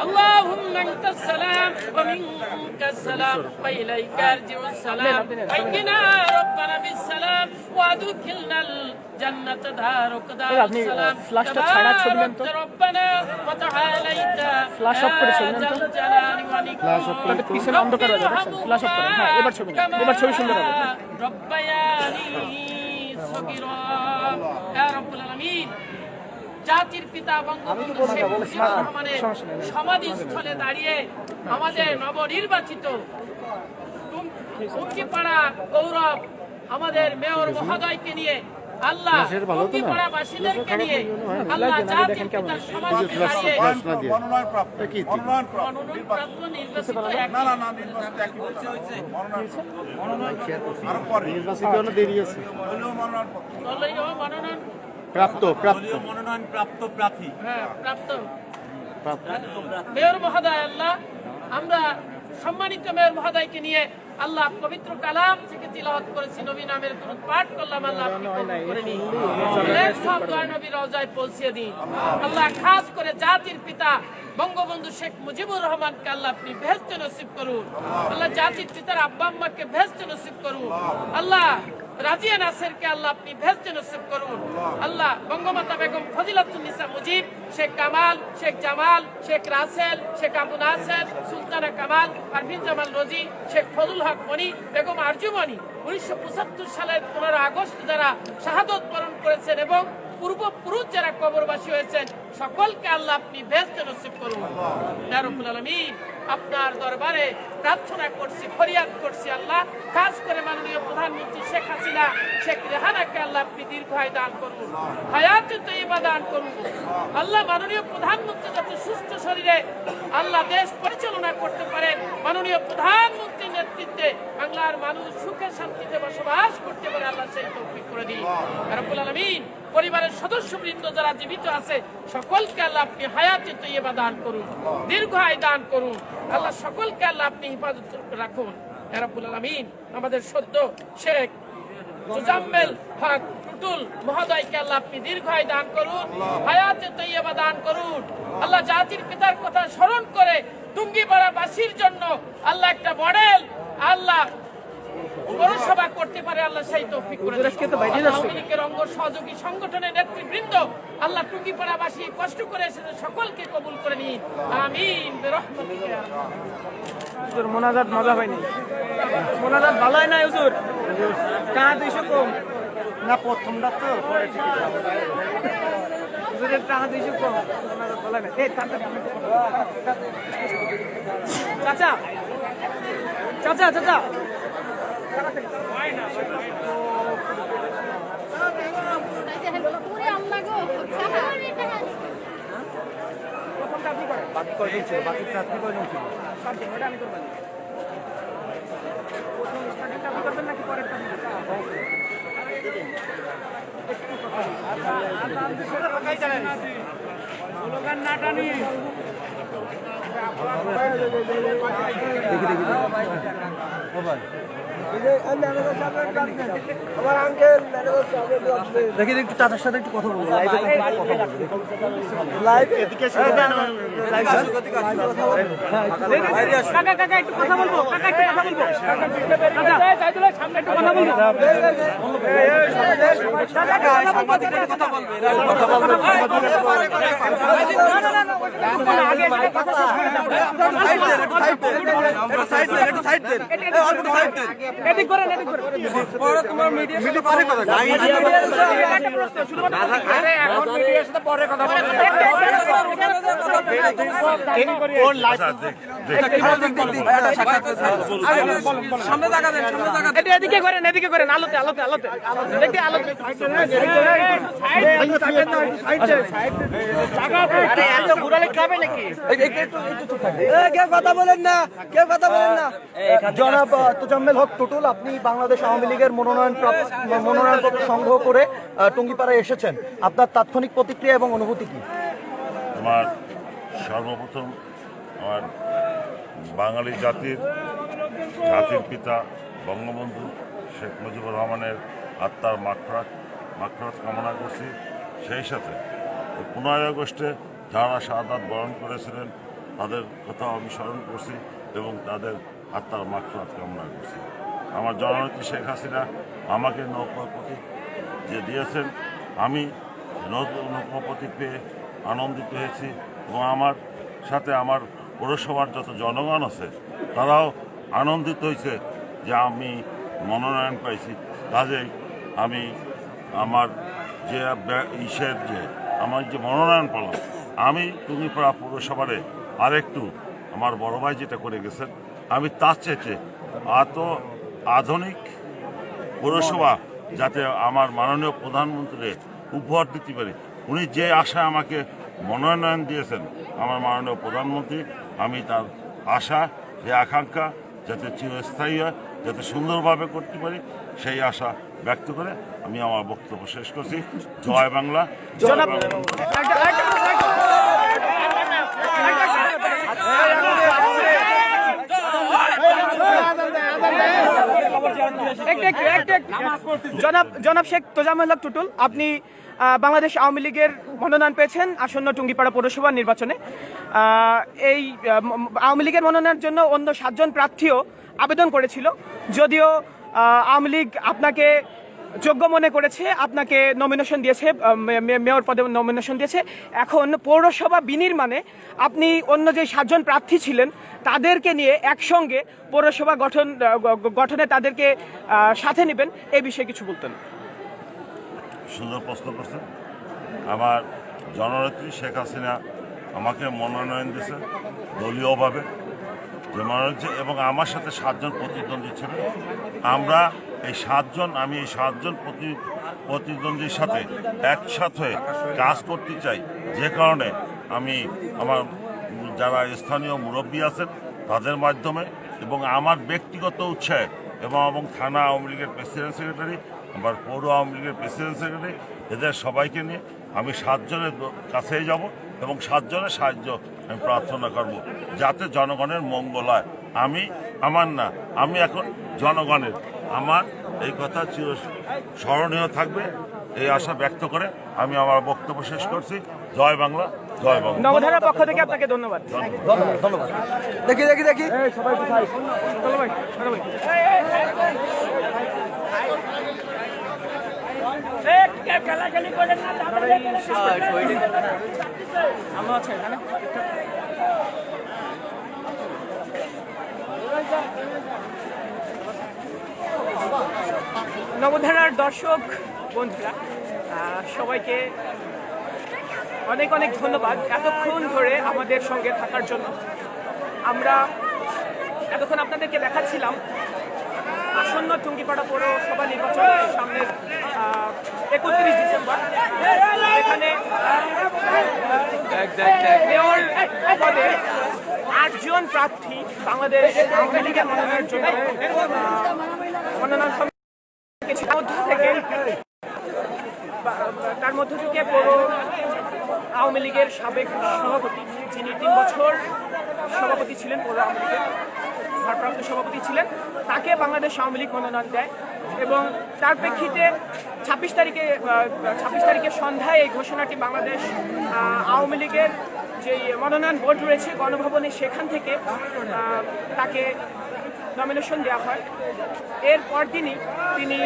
اللهم انت السلام ومنك السلام واليك يرجع السلام حينا ربنا بالسلام وادخلنا الجنة دارك دار السلام تبارك ربنا وتعاليت ফ্ল্যাশ অফ করে ছবি নেন তো الجلال والإكرام পিছনে অন্ধকার হয়ে যাবে ফ্ল্যাশ অফ করেন হ্যাঁ এবার ছবি নেন এবার ছবি সুন্দর হবে ربياني صغيرا يا رب العالمين জাতির পিতা বঙ্গবন্ধু শেখ মুজিবুর রহমানের সমাধিস্থলে দাঁড়িয়ে আমাদের নবনির্বাচিত টুঙ্গিপাড়া গৌরব আমাদের মেয়র মহোদয়কে নিয়ে আল্লাহ টুঙ্গিপাড়া বাসীদেরকে নিয়ে আল্লাহ জাতির পিতার সমাধিতে দাঁড়িয়ে মনোনয়নপ্রাপ্ত নির্বাচিত মনোনয়ন প্রাপ্ত প্রার্থী হ্যাঁ প্রাপ্ত মেয়র মহোদয় আল্লাহ আমরা সম্মানিত মেয়র মহোদয়কে নিয়ে আল্লাহ পবিত্র কালাম থেকে তিলাওয়াত করেছি নবী নামের দুরূদ পাঠ করলাম আল্লাহ আপনি কবুল করে নিন সব দোয়া নবী রওজায় পৌঁছে দিন আল্লাহ খাস করে জাতির পিতা বঙ্গবন্ধু শেখ মুজিবুর রহমানকে আল্লাহ আপনি বেহেশত নসিব করুন আল্লাহ জাতির পিতার আব্বা আম্মাকে বেহেশত নসিব করুন আল্লাহ রাজিয়া নাসেরকে আল্লাহ আপনি বেহেশত নসিব করুন আল্লাহ বঙ্গমাতা বেগম ফজিলাতুন্নিসা মুজিব শেখ কামাল শেখ জামাল শেখ রাসেল শেখ আবু নাসের সুলতানা কামাল পারভিন জামাল রোজি শেখ ফজলুল হক মনি বেগম আরজুমনি 1975 সালের 15 আগস্ট যারা শাহাদত বরণ করেছেন এবং পূর্বপুরুষ যারা কবরবাসী হয়েছেন সকলকে আল্লাহ আপনি বেহেশত নসিব করুন ইয়া রাব্বুল আলামিন আপনার দরবারে প্রার্থনা করছি ফরিয়াদ করছি আল্লাহ খাস করে মাননীয় প্রধানমন্ত্রী শেখ হাসিনা শেখ রেহানাকে আল্লাহ আপনি দীর্ঘায়ু দান করুন হায়াতে তৈয়বা দান করুন আল্লাহ মাননীয় প্রধানমন্ত্রী যাতে সুস্থ শরীরে আল্লাহ দেশ পরিচালনা করতে পারেন মাননীয় প্রধানমন্ত্রীর নেতৃত্বে বাংলার মানুষ সুখে শান্তিতে বসবাস করতে পারে আল্লাহ সেই তৌফিক করে দিন ইয়া রাব্বুল আলামিন পরিবারের সদস্যবৃন্দ যারা জীবিত আছে সকলকে আল্লাহ আপনি হায়াতে তৈয়বা দান করুন দীর্ঘায়ু দান করুন আল্লাহ সকলকে আল্লাহ আপনি হেফাজত রাখুন ইয়া রাব্বুল আলামিন আমাদের সদ্য শেখ মুজাম্মেল হক টুটুল মহোদয়কে আল্লাহ আপনি দীর্ঘায়ু দান করুন হায়াতে তৈয়বা দান করুন আল্লাহ জাতির পিতার কথা স্মরণ করে টুঙ্গিপাড়া বাসীর জন্য আল্লাহ একটা মডেল আল্লাহ পৌরসভা করতে পারে আল্লাহ সেই তৌফিক করে দিন আওয়ামী লীগের অঙ্গ সহযোগী সংগঠনের নেতৃবৃন্দ আল্লাহ টুঙ্গিপাড়াবাসী কষ্ট করে এসেছে সকলকে কবুল করে নিন আমিন বিরহমাতিকা ইয়া হুজুর মোনাজাত মজা হয়নি মোনাজাত ভালো হয় না হুজুর টাকা 200 কম না প্রথমটা তো পরে ঠিক হুজুরের টাকা 200 কম মোনাজাত ভালো হয় না এই চাচা চাচা চাচা পুরে আল্লাহ গো প্রথমটা আপনি করেন বাকি কয়জন ছিল বাকি প্রার্থী কয়জন ছিল পারবেন ওটা আমি করব প্রথম স্টার্টিংটা আপনি করবেন নাকি পরেরটা দেখি একটু চাচার সাথে একটু কথা বলবো কাকা কাকা একটু কথা বলবো, কাকা একটু কথা বলবো, কাকা সাইদুলের সামনে একটু কথা বলবো, এদিক করেন, এদিক করেন। পরে তোমার মিডিয়া পরে কথা সামনে জায়গা দেন, সামনে জায়গা দেন। এদিকে করেন, এদিকে করেন, আলোতে আলোতে আলোতে আলোতে দেখি আলোতে। আরে এত ঘুরালে খাবে নাকি? কেউ কথা বলেন না, কেউ কথা বলেন না। জনাব তোজাম্মেল হক টুটুল, আপনি বাংলাদেশ আওয়ামী লীগের মনোনয়নপত্র সংগ্রহ করে টুঙ্গিপাড়ায় এসেছেন, আপনার তাৎক্ষণিক প্রতিক্রিয়া এবং অনুভূতি কি? আমার সর্বপ্রথম আমার বাঙালি জাতির পিতা বঙ্গবন্ধু শেখ মুজিবুর রহমানের আত্মার মাগফিরাত কামনা করছি। সেই সাথে 15 আগস্টে যারা শাহাদাত বরণ করেছিলেন তাদের কথা আমি স্মরণ করছি এবং তাদের আত্মার মাগফিরাত কামনা করছি। আমার জননেত্রী শেখ হাসিনা আমাকে নৌকা প্রতীক যে দিয়েছেন, আমি নৌকা প্রতীক পেয়ে আনন্দিত হয়েছি এবং আমার সাথে আমার পৌরসভার যত জনগণ আছে তারাও আনন্দিত হয়েছে যে আমি মনোনয়ন পাইছি। কাজেই আমি আমার যে আমার যে মনোনয়ন পেলাম, আমি টুঙ্গিপাড়া পৌরসভারে আরেকটু আমার বড় ভাই যেটা করে গেছেন, আমি তার চেয়ে এত আধুনিক পৌরসভা যাতে আমার মাননীয় প্রধানমন্ত্রী উপহার দিতে পারি। উনি যে আশায় আমাকে মনোনয়ন দিয়েছেন আমার মাননীয় প্রধানমন্ত্রী, আমি তার আশা যে আকাঙ্ক্ষা যাতে চিরস্থায়ী হয়, যাতে সুন্দরভাবে করতে পারি, সেই আশা ব্যক্ত করে আমি আমার বক্তব্য শেষ করছি। জয় বাংলা, জয় বাংলা। জনাব শেখ তোজাম্মেল হক টুটুল, আপনি বাংলাদেশ আওয়ামী লীগের মনোনয়ন পেয়েছেন আসন্ন টুঙ্গিপাড়া পৌরসভা নির্বাচনে। এই আওয়ামী লীগের মনোনয়নের জন্য অন্য 7 জন প্রার্থীও আবেদন করেছিল, যদিও আওয়ামী লীগ আপনাকে যোগ্য মনে করেছে, আপনাকে নমিনেশন দিয়েছে, মেয়র পদে নমিনেশন দিয়েছে। এখন পৌরসভা বিনির্মাণে আপনি অন্য যে 7 জন প্রার্থী ছিলেন তাদেরকে নিয়ে একসঙ্গে পৌরসভা গঠনে তাদেরকে সাথে নেবেন, এই বিষয়ে কিছু বলতেন। সুন্দর প্রশ্ন করছেন। আমার জননেত্রী শেখ হাসিনা আমাকে মনোনয়ন দিয়েছে দলীয়ভাবে, যে মনোনয়ন এবং আমার সাথে 7 জন প্রতিদ্বন্দ্বী ছিল। আমরা এই 7 জন, আমি এই 7 জন প্রতিদ্বন্দ্বীর সাথে একসাথে হয়ে কাজ করতে চাই, যে কারণে আমি আমার যারা স্থানীয় মুরব্বী আছেন তাদের মাধ্যমে এবং আমার ব্যক্তিগত উৎসাহে এবং থানা আওয়ামী লীগের প্রেসিডেন্ট সেক্রেটারি, আবার পৌর আওয়ামী লীগের প্রেসিডেন্ট সেক্রেটারি, এদের সবাইকে নিয়ে আমি 7 জনের কাছেই যাব এবং 7 জনের সাহায্য আমি প্রার্থনা করব যাতে জনগণের মঙ্গল হয়। আমি এখন জনগণের, আমার এই কথা চির স্মরণীয় থাকবে, এই আশা ব্যক্ত করে আমি আমার বক্তব্য শেষ করছি। জয় বাংলা, জয় বাংলা। নবধারার পক্ষ থেকে আপনাকে ধন্যবাদ। ধন্যবাদ। দেখি সবাই নবধারার দর্শক বন্ধুরা, সবাইকে অনেক অনেক ধন্যবাদ এতক্ষণ ধরে আমাদের সঙ্গে থাকার জন্য। আমরা এতক্ষণ আপনাদেরকে দেখাচ্ছিলাম আসন্ন টুঙ্গিপাড়া পৌরসভা নির্বাচনের সামনের 31 ডিসেম্বর, এখানে মেয়র পদে 8 জন প্রার্থী বাংলাদেশ আওয়ামী লীগের মনোনয়নের জন্য মনোনয়ন মধ্য থেকে মধ্যযুগে পৌর আওয়ামী লীগের সাবেক সভাপতি, যিনি 3 বছর সভাপতি ছিলেন, পৌর আওয়ামী লীগের ভারপ্রাপ্ত সভাপতি ছিলেন, তাকে বাংলাদেশ আওয়ামী লীগ মনোনয়ন দেয় এবং তার প্রেক্ষিতে 26 তারিখের সন্ধ্যায় এই ঘোষণাটি বাংলাদেশ আওয়ামী লীগের যে মনোনয়ন বোর্ড রয়েছে গণভবনে, সেখান থেকে তাকে নমিনেশন দেওয়া হয়। এর পরদিনই তিনি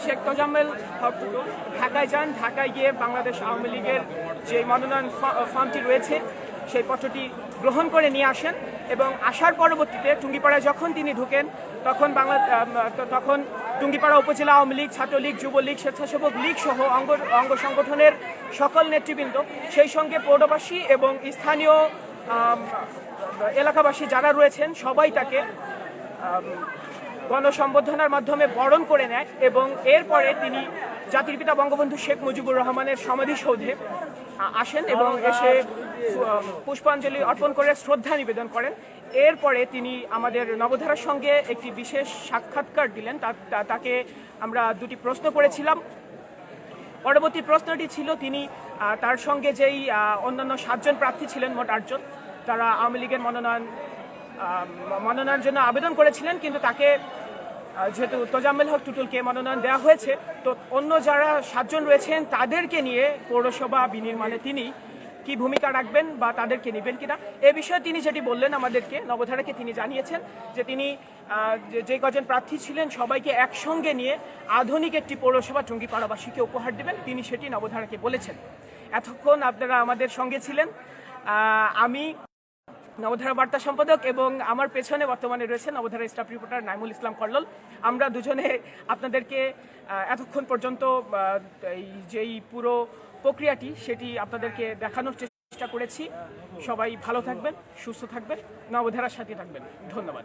শেখ তোজাম্মেল হক টুটুল ঢাকায় যান। ঢাকায় গিয়ে বাংলাদেশ আওয়ামী লীগের যে মনোনয়ন ফর্মটি রয়েছে সেই পত্রটি গ্রহণ করে নিয়ে আসেন এবং আসার পরবর্তীতে টুঙ্গিপাড়ায় যখন তিনি ঢুকেন তখন টুঙ্গিপাড়া উপজেলা আওয়ামী লীগ, ছাত্রলীগ, যুবলীগ, স্বেচ্ছাসেবক লীগ সহ অঙ্গ সংগঠনের সকল নেতৃবৃন্দ, সেই সঙ্গে পৌরবাসী এবং স্থানীয় এলাকাবাসী যারা রয়েছেন সবাই তাকে গণসম্বর্ধনার মাধ্যমে বরণ করে নেয় এবং এরপরে তিনি জাতির পিতা বঙ্গবন্ধু শেখ মুজিবুর রহমানের সমাধিসৌধে আসেন এবং এসে পুষ্পাঞ্জলি অর্পণ করে শ্রদ্ধা নিবেদন করেন। এরপরে তিনি আমাদের নবধারার সঙ্গে একটি বিশেষ সাক্ষাৎকার দিলেন। তাকে আমরা 2টি প্রশ্ন করেছিলাম। পরবর্তী প্রশ্নটি ছিল তিনি তার সঙ্গে যেই অন্যান্য 7 জন প্রার্থী ছিলেন, মোট 8 জন, তারা আওয়ামী লীগের মনোনয়নের জন্য আবেদন করেছিলেন, কিন্তু তাকে যেহেতু তোজাম্মেল হক টুটুলকে মনোনয়ন দেওয়া হয়েছে, তো অন্য যারা 7 জন রয়েছেন তাদেরকে নিয়ে পৌরসভা বিনির্মাণে তিনি কি ভূমিকা রাখবেন বা তাদেরকে নেবেন কিনা, এ বিষয়ে তিনি যেটি বললেন আমাদেরকে, নবধারাকে তিনি জানিয়েছেন যে তিনি যে কজন প্রার্থী ছিলেন সবাইকে একসঙ্গে নিয়ে আধুনিক একটি পৌরসভা টুঙ্গিপাড়াবাসীকে উপহার দেবেন, তিনি সেটি নবধারাকে বলেছেন। এতক্ষণ আপনারা আমাদের সঙ্গে ছিলেন। আমি নবধারা বার্তা সম্পাদক এবং আমার পেছনে বর্তমানে রয়েছে নবধারা স্টাফ রিপোর্টার নাইমুল ইসলাম কল্লোল। আমরা দুজনে আপনাদেরকে এতক্ষণ পর্যন্ত যেই পুরো প্রক্রিয়াটি সেটি আপনাদেরকে দেখানোর চেষ্টা করেছি। সবাই ভালো থাকবেন, সুস্থ থাকবেন, নবধারার সাথে থাকবেন। ধন্যবাদ।